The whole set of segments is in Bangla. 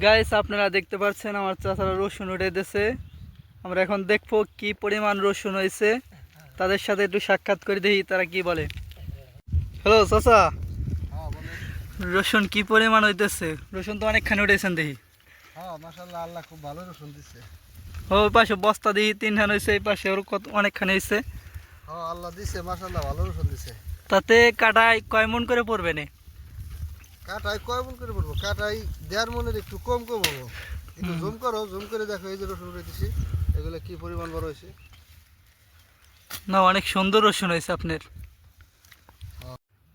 গাইস আপনারা দেখতে পাচ্ছেন আমার চাচারা রসুন উঠাইতেছে। আমরা এখন দেখবো কি পরিমাণ রসুন হয়েছে, তাদের সাথে একটু সাক্ষাৎ করে দেখি তারা কি বলে। হ্যালো চাচা, হ্যাঁ বলেন। রসুন কি পরিমাণ হইতেছে? রসুন তো অনেকখানি উঠেছেন দেখি। হ্যাঁ মাশাআল্লাহ, আল্লাহ খুব ভালো রসুন দিচ্ছে। ওই পাশে বস্তা দিই তিনখান হয়েছে, এই পাশে ওর কত অনেকখানি হয়েছে। হ্যাঁ আল্লাহ দিচ্ছে, মাশাআল্লাহ ভালো রসুন দিচ্ছে। তাতে কাটায় কয় মন করে পড়বে না? কাটাই কয় মন করে পড়বো? কাটাই 1.5 মনের একটু কম কম হবো। একটু জুম করো, জুম করে দেখো এই যে রসুন উঠেছি, এগুলো কি পরিমাণ বড় হয়েছে। না, অনেক সুন্দর রসুন হয়েছে আপনার।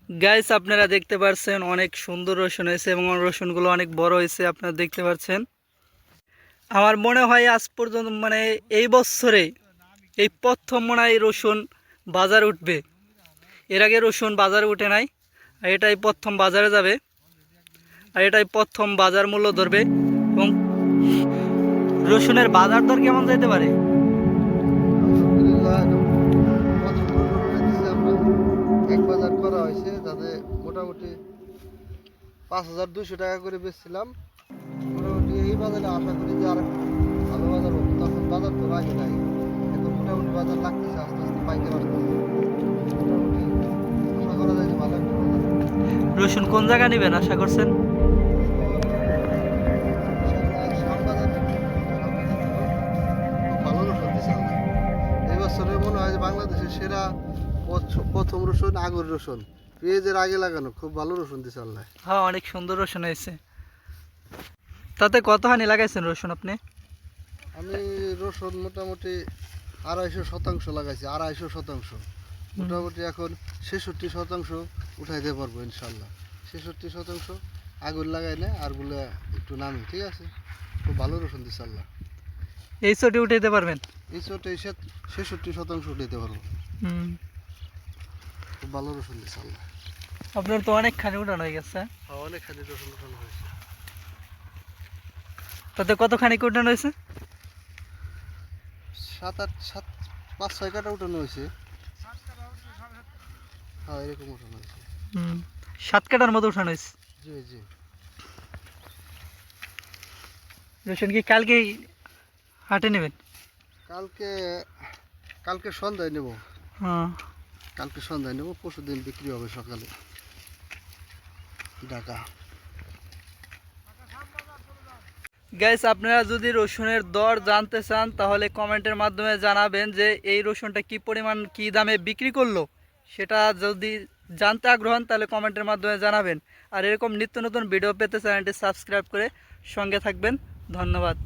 গাইস আপনারা দেখতে পাচ্ছেন অনেক সুন্দর রসুন হয়েছে এবং রসুনগুলো অনেক বড় হয়েছে, আপনারা দেখতে পাচ্ছেন। আমার মনে হয় আজ পর্যন্ত মানে এই বছরে এই প্রথম মনে হয় রসুন বাজার উঠবে। এর আগে রসুন বাজারে উঠে নাই, আর এটাই প্রথম বাজারে যাবে, আর এটাই প্রথম বাজার মূল্য ধরবে। এবং রসুনের বাজার দর কেমন যেতে পারে? আলহামদুলিল্লাহ, প্রথম রসুন উঠেছি আমরা, এক বাজার করা হয়েছে, যাতে মোটামুটি 5,200 টাকা করে বেচছিলাম। মোটামুটি এই বাজারে আশা করি যে আর ভালো বাজার হবে। তখন বাজার তো আগে নাই, এখন মোটামুটি বাজার লাগতেছে, আস্তে আস্তে পাইতে পারতেছে। মোটামুটি আশা করা যায় যে ভালো একটা বাজার হবে। রসুন কোন জায়গা নেবেন আশা করছেন? ইনশাআল্লাহ শ্যামবাজার নেব। শ্যামবাজার নেব। খুব ভালো রসুন দিছে আল্লাহ। এই বছরে মনে হয় যে বাংলাদেশের সেরা প্রথম রসুন আগুর রসুন, পেঁয়াজের আগে লাগানো, খুব ভালো রসুন দিছে আল্লাহ। হ্যাঁ, অনেক সুন্দর রসুন হয়েছে। তাতে কতখানি লাগাইছেন রসুন আপনি? আমি রসুন মোটামুটি 250 শতাংশ লাগাইছি, 250 শতাংশ। মোটামুটি এখন 66 শতাংশ উঠাইতে পারবো ইনশাল্লাহ। 66 শতাংশ আগুন লাগাই না, আরগুলো একটু নামি, ঠিক আছে। খুব ভালো রসুন দিচ্ছে আল্লাহ। এই চটি উঠাইতে পারবেন? এই চোটে 66 শতাংশ উঠাইতে পারবো। হুম। খুব ভালো রসুন দিচ্ছে আল্লাহ। আপনার তো অনেকখানি উঠানো হয়ে গেছে। হ্যাঁ, অনেকখানি রসুন উঠানো হয়েছে। তাতে কতখানি উঠানো হয়েছে? 5-6 কাটা উঠানো হয়েছে। হ্যাঁ, এরকম উঠানো হয়েছে। 7 কাটার মতো উঠানো হয়েছে। জি জি। রসুন কি কালকেই হাটে নেবেন? কালকে কালকে সন্ধ্যায় নেব। হ্যাঁ। কালকে সন্ধ্যায় নেব, পরশু দিন বিক্রি হবে সকালে ঢাকা। গাইস আপনারা যদি রসুনের দর জানতে চান তাহলে কমেন্টের মাধ্যমে জানাবেন যে এই রসুনটা কি পরিমাণ কি দামে বিক্রি করলো। সেটা যদি জানতে আগ্রহ হন তাহলে কমেন্টের মাধ্যমে জানাবেন। আর এরকম নিত্য নতুন ভিডিও পেতে চ্যানেলটি সাবস্ক্রাইব করে সঙ্গে থাকবেন। ধন্যবাদ।